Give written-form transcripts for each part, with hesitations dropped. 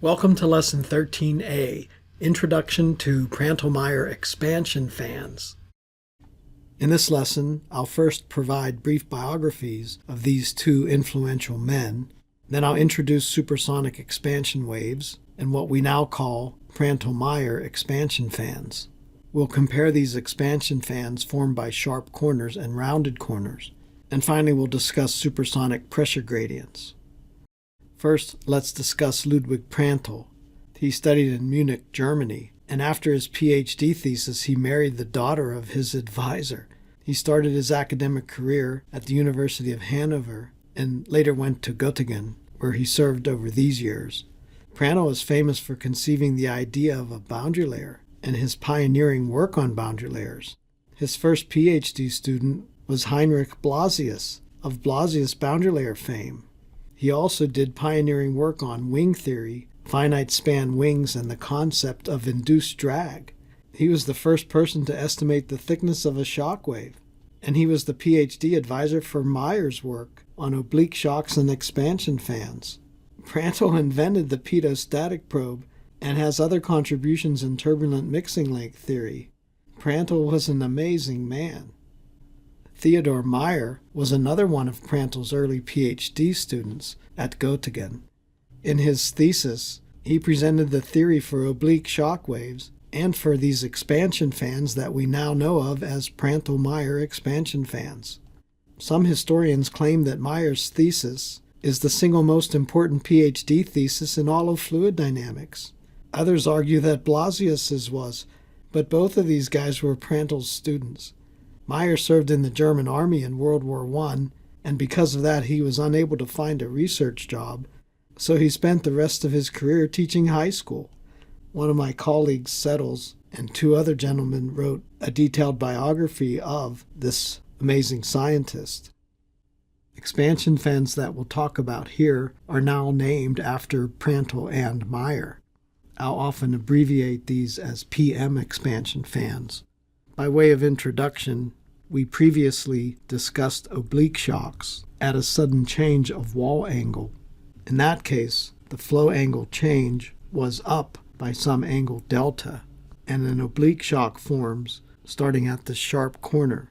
Welcome to Lesson 13A, Introduction to Prandtl-Meyer Expansion Fans. In this lesson, I'll first provide brief biographies of these two influential men. Then I'll introduce supersonic expansion waves and what we now call Prandtl-Meyer expansion fans. We'll compare these expansion fans formed by sharp corners and rounded corners. And finally, we'll discuss supersonic pressure gradients. First, let's discuss Ludwig Prandtl. He studied in Munich, Germany, and after his PhD thesis, he married the daughter of his advisor. He started his academic career at the University of Hanover and later went to Göttingen, where he served over these years. Prandtl is famous for conceiving the idea of a boundary layer and his pioneering work on boundary layers. His first PhD student was Heinrich Blasius, of Blasius boundary layer fame. He also did pioneering work on wing theory, finite span wings, and the concept of induced drag. He was the first person to estimate the thickness of a shock wave, and he was the PhD advisor for Meyer's work on oblique shocks and expansion fans. Prandtl invented the pedostatic probe and has other contributions in turbulent mixing length theory. Prandtl was an amazing man. Theodor Meyer was another one of Prandtl's early PhD students at Göttingen. In his thesis, he presented the theory for oblique shock waves and for these expansion fans that we now know of as Prandtl-Meyer expansion fans. Some historians claim that Meyer's thesis is the single most important PhD thesis in all of fluid dynamics. Others argue that Blasius's was, but both of these guys were Prandtl's students. Meyer served in the German army in World War I, and because of that he was unable to find a research job, so he spent the rest of his career teaching high school. One of my colleagues, Settles, and two other gentlemen wrote a detailed biography of this amazing scientist. Expansion fans that we'll talk about here are now named after Prandtl and Meyer. I'll often abbreviate these as PM expansion fans. By way of introduction, we previously discussed oblique shocks at a sudden change of wall angle. In that case, the flow angle change was up by some angle delta, and an oblique shock forms starting at the sharp corner.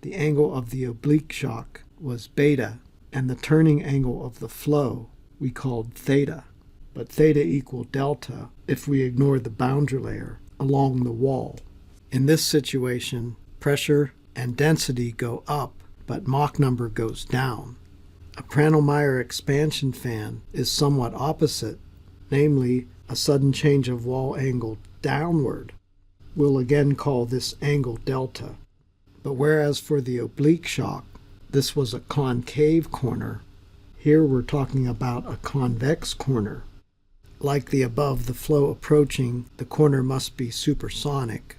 The angle of the oblique shock was beta, and the turning angle of the flow we called theta, but theta equal delta if we ignore the boundary layer along the wall. In this situation, pressure and density go up, but Mach number goes down. A Prandtl-Meyer expansion fan is somewhat opposite, namely a sudden change of wall angle downward. We'll again call this angle delta. But whereas for the oblique shock, this was a concave corner, here we're talking about a convex corner. Like the above, the flow approaching the corner must be supersonic.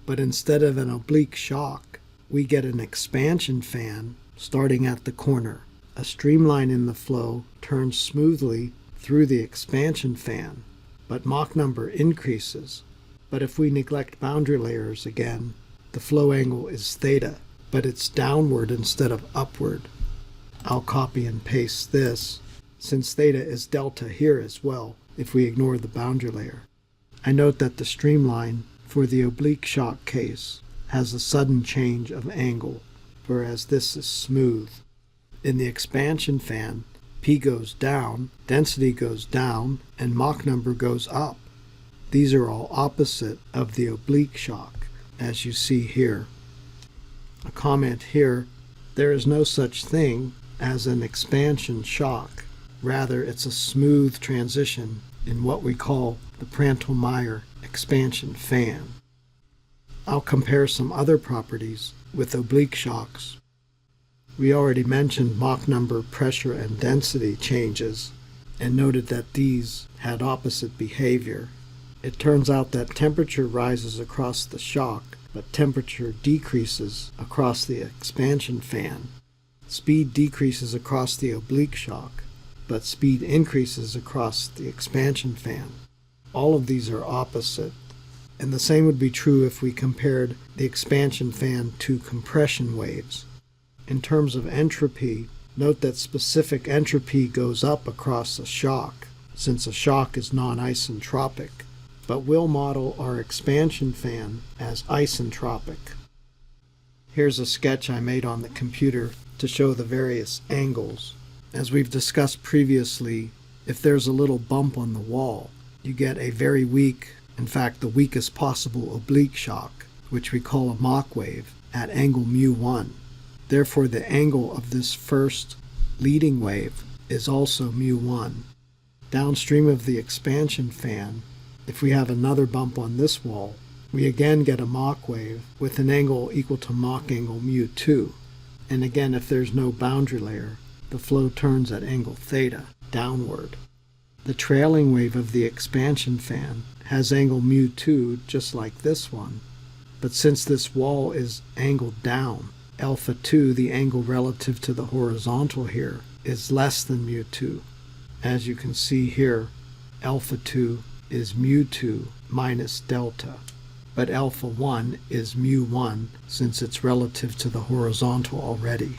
But instead of an oblique shock, we get an expansion fan starting at the corner. A streamline in the flow turns smoothly through the expansion fan, but Mach number increases. But if we neglect boundary layers again, the flow angle is theta, but it's downward instead of upward. I'll copy and paste this, since theta is delta here as well, if we ignore the boundary layer. I note that the streamline for the oblique shock case has a sudden change of angle, whereas this is smooth. In the expansion fan, P goes down, density goes down, and Mach number goes up. These are all opposite of the oblique shock, as you see here. A comment here, there is no such thing as an expansion shock. Rather, it's a smooth transition in what we call the Prandtl-Meyer expansion fan. I'll compare some other properties with oblique shocks. We already mentioned Mach number, pressure, and density changes, and noted that these had opposite behavior. It turns out that temperature rises across the shock, but temperature decreases across the expansion fan. Speed decreases across the oblique shock, but speed increases across the expansion fan. All of these are opposite, and the same would be true if we compared the expansion fan to compression waves. In terms of entropy, note that specific entropy goes up across a shock, since a shock is non-isentropic, but we'll model our expansion fan as isentropic. Here's a sketch I made on the computer to show the various angles. As we've discussed previously, if there's a little bump on the wall, you get a very weak, in fact the weakest possible oblique shock, which we call a Mach wave, at angle μ1. Therefore the angle of this first leading wave is also μ1. Downstream of the expansion fan, if we have another bump on this wall, we again get a Mach wave with an angle equal to Mach angle μ2. And again, if there's no boundary layer, the flow turns at angle theta, downward. The trailing wave of the expansion fan has angle μ2 just like this one, but since this wall is angled down, alpha 2, the angle relative to the horizontal here, is less than μ2. As you can see here, alpha 2 is μ2 minus delta, but alpha 1 is μ1 since it's relative to the horizontal already.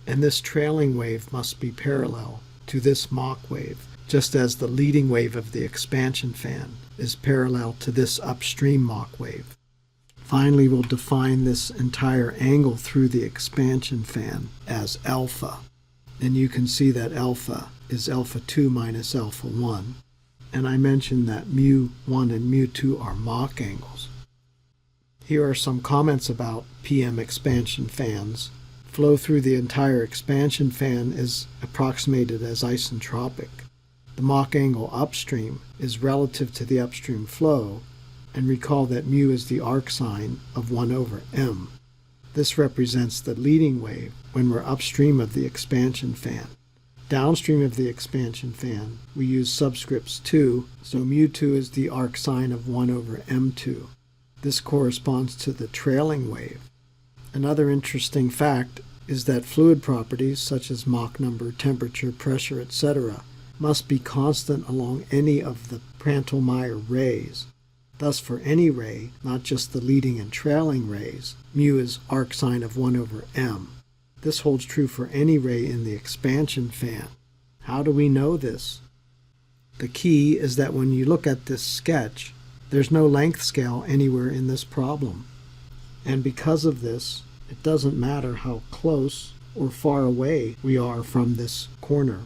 And this trailing wave must be parallel to this Mach wave, just as the leading wave of the expansion fan is parallel to this upstream Mach wave. Finally, we'll define this entire angle through the expansion fan as alpha. And you can see that alpha is alpha 2 minus alpha 1. And I mentioned that μ1 and μ2 are Mach angles. Here are some comments about PM expansion fans. Flow through the entire expansion fan is approximated as isentropic. The Mach angle upstream is relative to the upstream flow, and recall that μ is the arcsine of 1 over m. This represents the leading wave when we're upstream of the expansion fan. Downstream of the expansion fan, we use subscripts 2, so μ2 is the arcsine of 1 over m2. This corresponds to the trailing wave. Another interesting fact is that fluid properties such as Mach number, temperature, pressure, etc. must be constant along any of the Prandtl-Meyer rays. Thus, for any ray, not just the leading and trailing rays, μ is arcsine of 1 over m. This holds true for any ray in the expansion fan. How do we know this? The key is that when you look at this sketch, there's no length scale anywhere in this problem. And because of this, it doesn't matter how close or far away we are from this corner.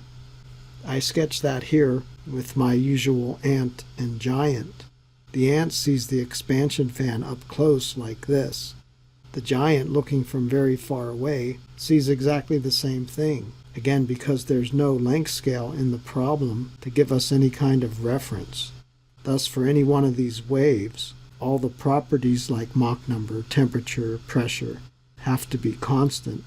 I sketched that here with my usual ant and giant. The ant sees the expansion fan up close like this. The giant, looking from very far away, sees exactly the same thing, again because there's no length scale in the problem to give us any kind of reference. Thus, for any one of these waves, all the properties like Mach number, temperature, pressure have to be constant.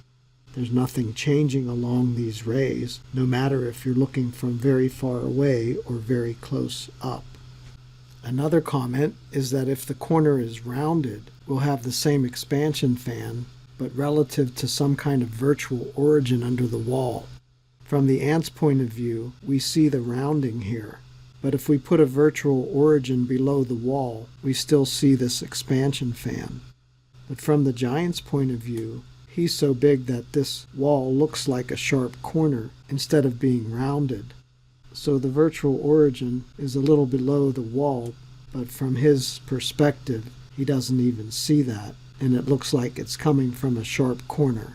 There's nothing changing along these rays, no matter if you're looking from very far away or very close up. Another comment is that if the corner is rounded, we'll have the same expansion fan, but relative to some kind of virtual origin under the wall. From the ant's point of view, we see the rounding here. But if we put a virtual origin below the wall, we still see this expansion fan. But from the giant's point of view, he's so big that this wall looks like a sharp corner instead of being rounded. So the virtual origin is a little below the wall, but from his perspective, he doesn't even see that, and it looks like it's coming from a sharp corner.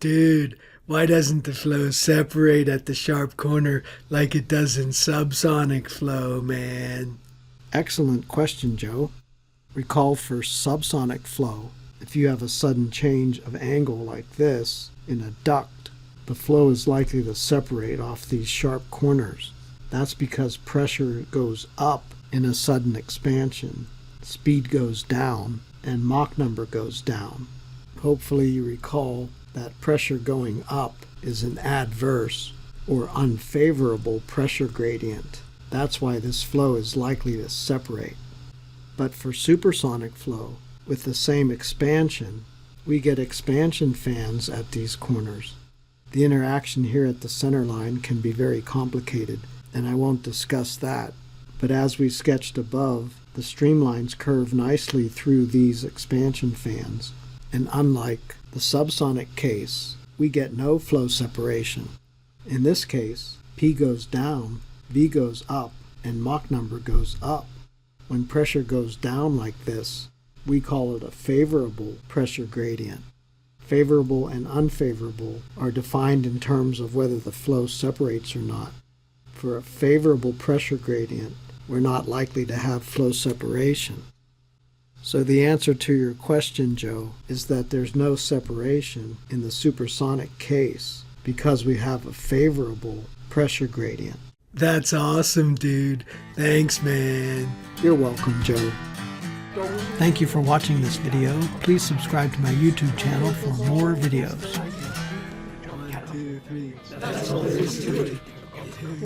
Dude, why doesn't the flow separate at the sharp corner like it does in subsonic flow, man? Excellent question, Joe. Recall for subsonic flow, if you have a sudden change of angle like this in a duct, the flow is likely to separate off these sharp corners. That's because pressure goes up in a sudden expansion, speed goes down, and Mach number goes down. Hopefully you recall that pressure going up is an adverse or unfavorable pressure gradient. That's why this flow is likely to separate. But for supersonic flow, with the same expansion, we get expansion fans at these corners. The interaction here at the center line can be very complicated, and I won't discuss that. But as we sketched above, the streamlines curve nicely through these expansion fans, and unlike the subsonic case, we get no flow separation. In this case, P goes down, V goes up and Mach number goes up. When pressure goes down like this, we call it a favorable pressure gradient. Favorable and unfavorable are defined in terms of whether the flow separates or not. For a favorable pressure gradient, we're not likely to have flow separation. So the answer to your question, Joe, is that there's no separation in the supersonic case because we have a favorable pressure gradient. That's awesome, dude. Thanks, man. You're welcome, Joe. Thank you for watching this video. Please subscribe to my YouTube channel for more videos. 1, 2, 3.